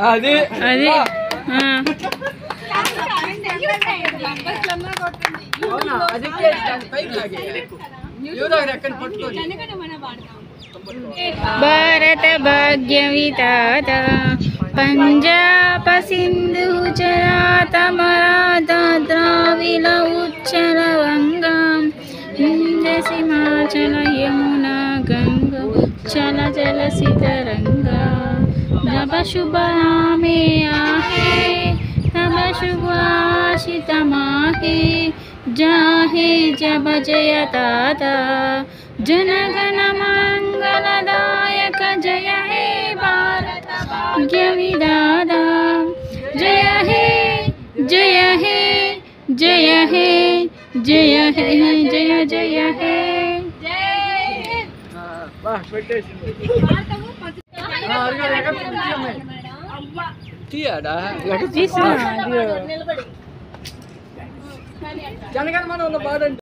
అది అది భారత భాగ్య విధాత పంజాబ సింధు గుజరాత మరాఠా ద్రావిడ ఉచ్చల వంగం హిమాచల యమునా గంగా చల జల సితరంగా నభ శుభ నామే आहे नभ शुभाषित माहे जाहे जब जय दादा जनगण मंगलदायक जय हे भारत भाग्य विधाता जय हे जय हे जय हे जय हे जय जय हे తీయడా